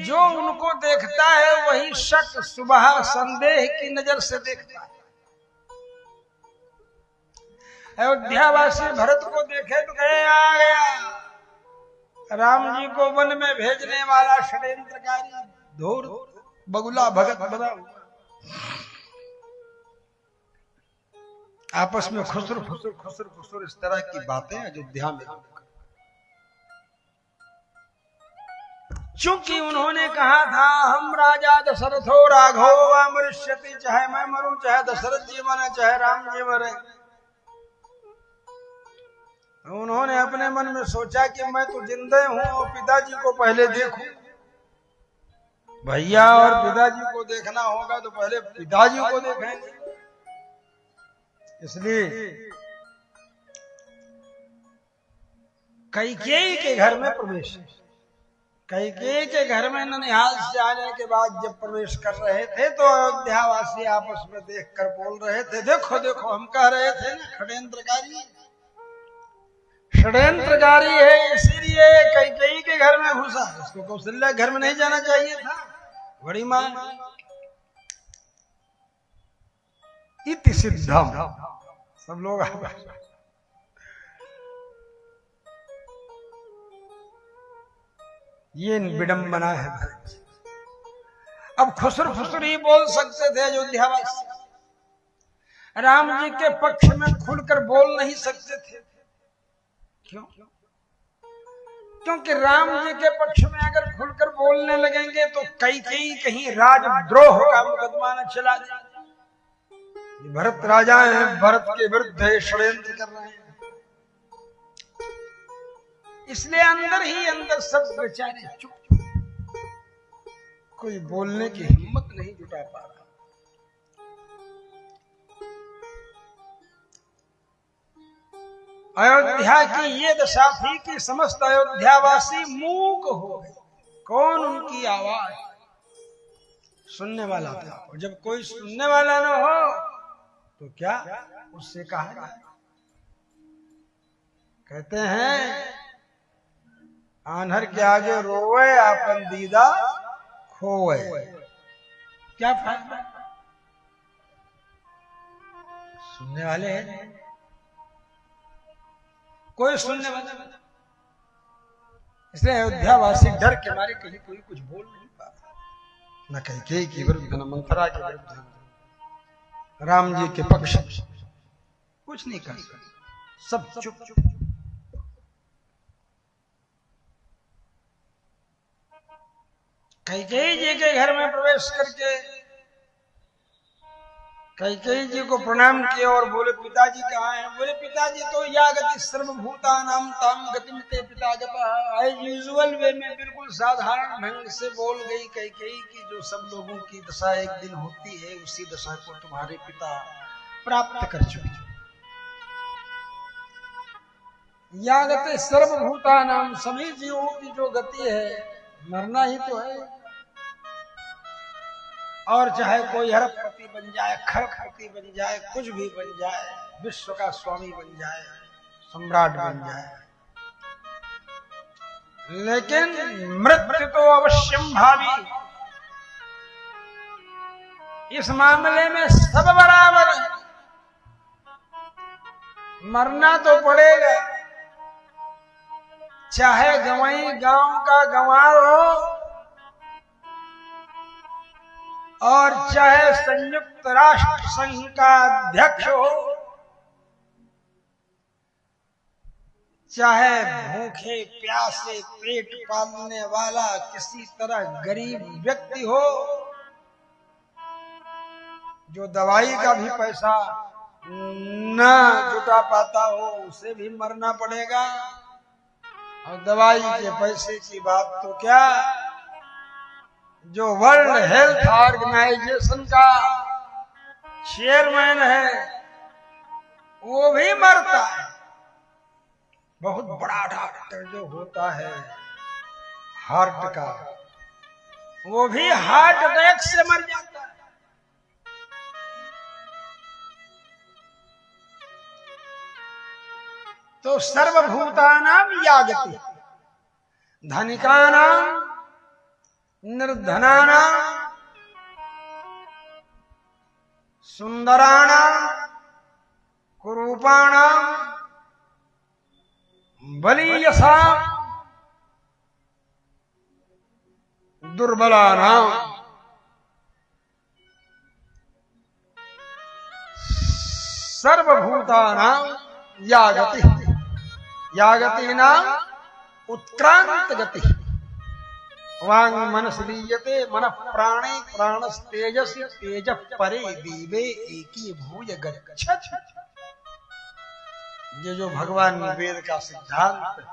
जो उनको देखता है वही शक सुबह संदेह की नजर से देखता है। अयोध्यावासी भरत को देखे तो कहे आ गया राम जी को वन में भेजने वाला षड्यंत्रकारी धूर बगुला भगत बना हुआ। आपस में खुसर खुसर खुसर खुसर इस तरह की बातें अयोध्या में। चूंकि उन्होंने कहा था हम राजा दशरथो राघव अमृष्यति, चाहे मैं मरूं चाहे दशरथ जी मरे चाहे राम जी मरे। उन्होंने अपने मन में सोचा कि मैं तो जिंदे हूं और पिताजी को पहले देखूं। भैया और पिताजी को देखना होगा तो पहले पिताजी को देखेंगे। इसलिए कैकेयी के घर में प्रवेश। कैकेयी के घर में ननिहाल से आने के बाद जब प्रवेश कर रहे थे तो अयोध्यावासी आपस में देखकर बोल रहे थे, देखो देखो हम कह रहे थे ना षड्यंत्रकारी षड्यंत्रकारी है, इसीलिए कैकेयी के घर में घुसा। इसको कौशल्या घर में नहीं जाना चाहिए था। बड़ी मां इति सिद्धम, सब लोग ये विडंबना है। अब खुसर फुसर ही बोल सकते थे अयोध्यावासी, राम जी के पक्ष में खुलकर बोल नहीं सकते थे। क्यों? क्योंकि राम जी के पक्ष में अगर खुलकर बोलने लगेंगे तो कैकेयी कहीं राजद्रोह का मुकदमा न चला जाए। भरत राजा हैं, भरत के विरुद्ध षड्यंत्र कर रहे हैं। इसलिए अंदर ही अंदर सब बेचारे चुप, कोई बोलने की हिम्मत नहीं जुटा पा रहा। अयोध्या की ये दशा थी कि समस्त अयोध्यावासी मूक हो गए। कौन उनकी आवाज सुनने वाला था? और जब कोई सुनने वाला न हो तो क्या उससे कहा जाए? कहते हैं आन्हर के आगे रोवे आपन दीदा खोए। क्या फायदा? सुनने वाले हैं, कोई सुनने वाला नहीं। इसलिए अयोध्यावासी डर के मारे कहीं कोई कुछ बोल नहीं पा रहा। न कैकेयी की विरुद्ध, न मंथरा के विरुद्ध, राम जी के पक्ष कुछ नहीं कर सकते, सब चुप चुप। कैकेयी जी के घर में प्रवेश करके कैकेयी जी को प्रणाम किया और बोले पिताजी कहाँ हैं? बोले पिताजी तो या गति सर्वभूतानां ताम गतिम ते पिता जपः। एज यूजुअल वे में बिल्कुल साधारण ढंग से बोल गई कैकेयी की जो सब लोगों की दशा एक दिन होती है उसी दशा को तुम्हारे पिता प्राप्त कर चुके। या गति सर्वभूतानां, सभी जीवों की जो गति है मरना ही तो है। और चाहे कोई अरबपति बन जाए, खरबपति बन जाए, कुछ भी बन जाए, विश्व का स्वामी बन जाए, सम्राट बन जाए, लेकिन मृत्यु तो अवश्यम भावी। इस मामले में सब बराबर है, मरना तो पड़ेगा। चाहे गंवाई गांव का गंवार हो और चाहे संयुक्त राष्ट्र संघ का अध्यक्ष हो, चाहे भूखे प्यासे पेट पालने वाला किसी तरह गरीब व्यक्ति हो जो दवाई का भी पैसा न जुटा पाता हो, उसे भी मरना पड़ेगा। और दवाई के पैसे की बात तो क्या, जो वर्ल्ड हेल्थ ऑर्गेनाइजेशन का चेयरमैन है वो भी मरता है। बहुत बड़ा डॉक्टर जो होता है हार्ट का, वो भी हार्ट अटैक से मर जाता है। तो सर्वभूतानां या गति, धनिकानां निर्धनानां सुंदराणां कुरूपाणां बलीयसां दुर्बलानां सर्वभूतानां या गति यागतीनां उत्क्रांत गति वांग मनस लीयते मन प्राणे प्राणस्तेजस तेज परे दीवे एकी भूय गच्छत। ये जो भगवान वेद का सिद्धांत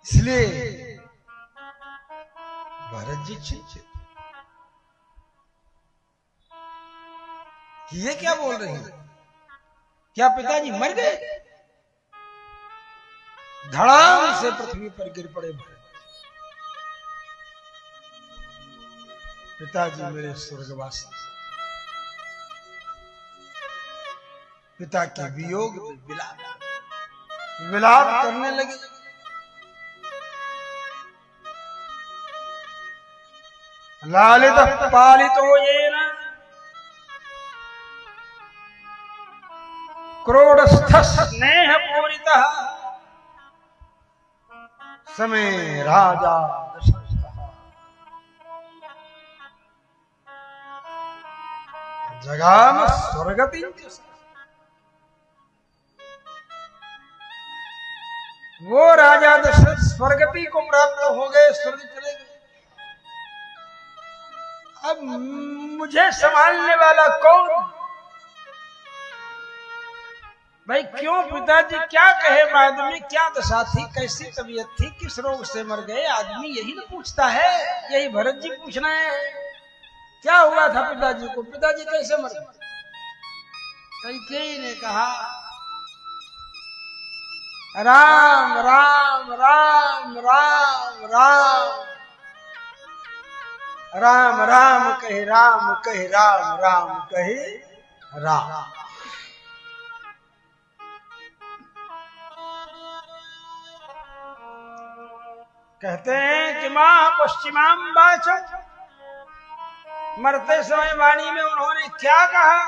इसलिए भरत जी चिंतित ये क्या बोल रही है, क्या पिताजी मर गए? धड़ाम से पृथ्वी पर गिर पड़े भरत। पिताजी मेरे स्वर्गवासी, पिता के वियोग में विलाप करने लगे। लालित पालितो येन क्रोडस्थ स्नेह पूरितः समय राजा दशरथः जगाम स्वर्गति। वो राजा दशरथ स्वर्गति को प्राप्त हो गए, स्वर्ग चले गए। अब मुझे संभालने वाला कौन? भाई क्यों पिताजी, क्या कहे बाद में, क्या दशा थी, कैसी तबीयत थी, किस रोग से मर गए? आदमी यही ना पूछता है, यही भरत जी पूछना है क्या हुआ था पिताजी को, पिताजी कैसे मर गए? कैकेयी ने कहा राम राम राम राम राम राम राम कहे राम कहे राम राम कहे राम। कहते हैं कि मां पश्चिमाम वाचम, मरते समय वाणी में उन्होंने क्या कहा?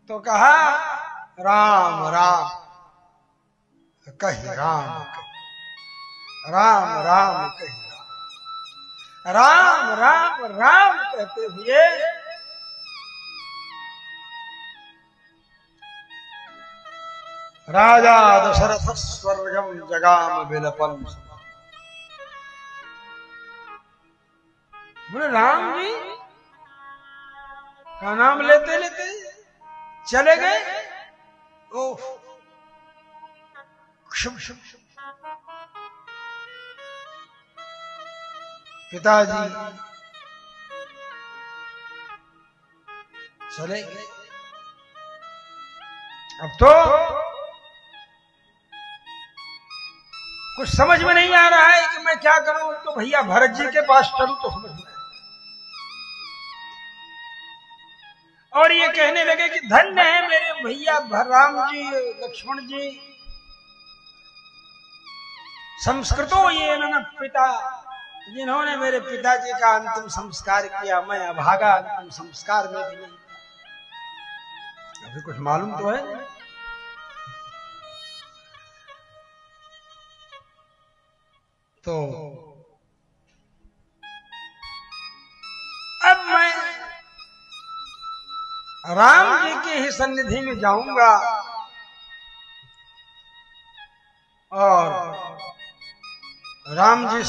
तो कहा राम राम कहे राम राम राम कहे राम राम राम कहते हुए राजा दशरथ स्वर्गम जगाम विलपन। बोले राम जी का नाम लेते लेते चले गए। ओह शुभ शुभ शुभ। पिताजी चले गए। अब तो कुछ समझ में नहीं आ रहा है कि मैं क्या करूं। तो भैया भरत जी के पास चलूं तो समझ में। और ये कहने लगे कि धन्य है मेरे भैया राम जी, लक्ष्मण जी, संस्कृतो ये न पिता, जिन्होंने मेरे पिताजी का अंतिम संस्कार किया। मैं अभागा, अंतिम संस्कार में भी नहीं। अभी कुछ मालूम तो है। तो अब मैं राम जी की ही सन्निधि में जाऊंगा और राम जी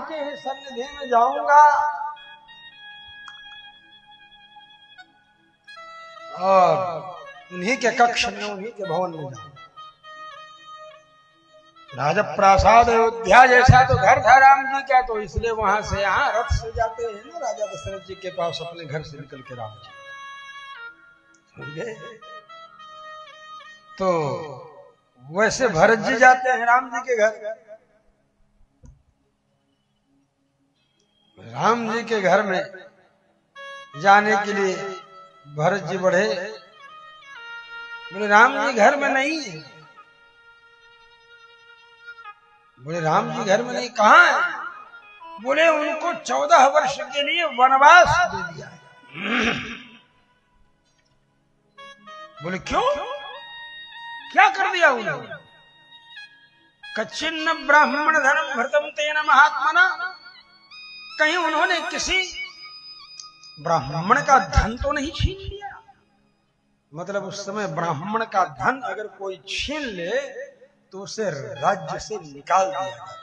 के ही सन्निधि में जाऊंगा और उन्हीं के कक्ष में, उन्हीं के भवन में जाऊंगा। राजप्रासाद अयोध्या जैसा तो घर था राम जी का, तो इसलिए वहां से यहाँ रथ से जाते हैं ना राजा दशरथ जी के पास, अपने घर से निकल के राम जी समझ गए। तो वैसे भरत जी जाते हैं राम जी के घर। राम जी के घर में जाने के लिए भरत जी बढ़े बोले राम जी घर में नहीं है। बोले राम जी घर में नहीं, कहाँ है? बोले उनको 14 वर्ष के लिए वनवास दे दिया है। बोले क्यों, क्या कर दिया उन्होंने? कच्छिन्न ब्राह्मण धर्म भृतम तेन महात्मना, कहीं उन्होंने किसी ब्राह्मण का धन तो नहीं छीन लिया? मतलब उस समय ब्राह्मण का धन अगर कोई छीन ले तो उसे राज्य से निकाल दिया जाता।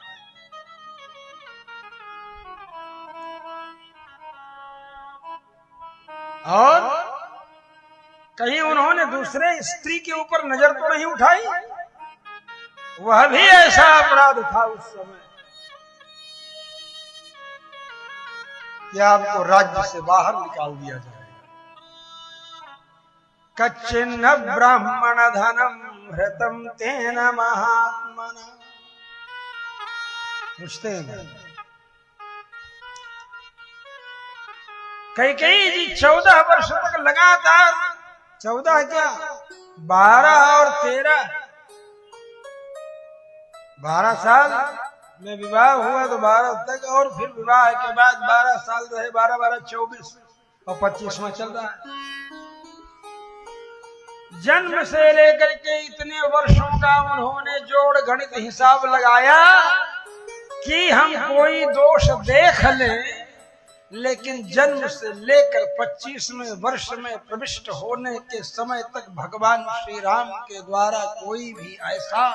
और कहीं उन्होंने दूसरे स्त्री के ऊपर नजर तो नहीं उठाई? वह भी ऐसा अपराध था उस समय कि आपको राज्य से बाहर निकाल दिया जाए। कच्चिन्न ब्राह्मण धनम हृतम तेन महात्मना। पूछते हैं कई जी 14 वर्ष तक लगातार, 14 क्या 12 और 13, 12 साल में विवाह हुआ तो 12 तक, और फिर विवाह के बाद 12 साल रहे, 12 12 24 और 25वां चल रहा है। जन्म से लेकर के इतने वर्षों का उन्होंने जोड़ गणित हिसाब लगाया कि हम कोई दोष देख लें, लेकिन जन्म से लेकर 25वें वर्ष में प्रविष्ट होने के समय तक भगवान श्री राम के द्वारा कोई भी ऐसा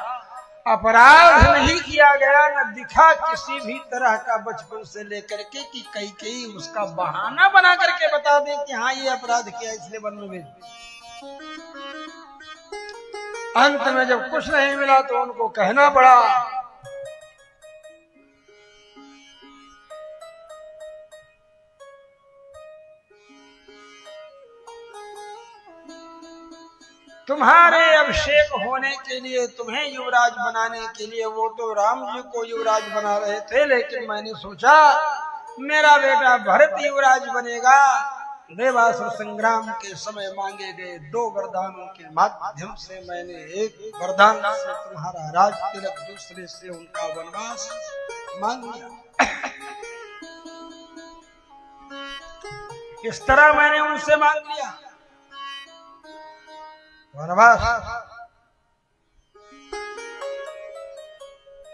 अपराध नहीं किया गया, न दिखा किसी भी तरह का बचपन से लेकर के कि कई उसका बहाना बना करके बता दे कि हाँ ये अपराध किया इसलिए वन में भेज। अंत में जब कुछ नहीं मिला तो उनको कहना पड़ा तुम्हारे अभिषेक होने के लिए, तुम्हें युवराज बनाने के लिए वो तो राम जी को युवराज बना रहे थे, लेकिन मैंने सोचा मेरा बेटा भरत युवराज बनेगा। देवासुर संग्राम के समय मांगे गए 2 वरदानों के माध्यम से मैंने एक वरदान से तुम्हारा राज तिलक, दूसरे से उनका वनवास मांग लिया। इस तरह मैंने उनसे मांग लिया वनवास,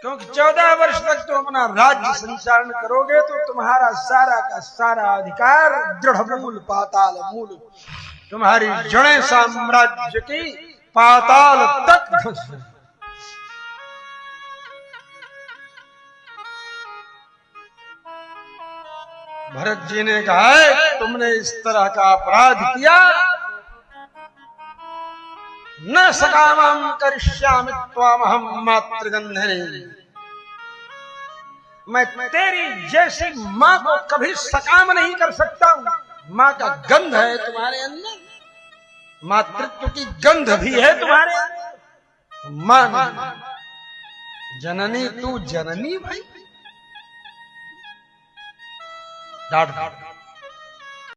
क्योंकि 14 वर्ष तक तो अपना राज्य संचालन करोगे तो तुम्हारा सारा का सारा अधिकार दृढ़ मूल पाताल मूल, तुम्हारी जड़ें साम्राज्य की पाताल तक धंस। भरत जी ने कहा है तुमने इस तरह का अपराध किया, न सकामं करिष्यामि त्वामहं मातृगन्धरे, मैं तेरी जैसी माँ को कभी सकाम नहीं कर सकता हूं। माँ का गंध है तुम्हारे अंदर, मातृत्व की गंध भी है तुम्हारे अंदर। माँ जननी, तू जननी भाई, डांट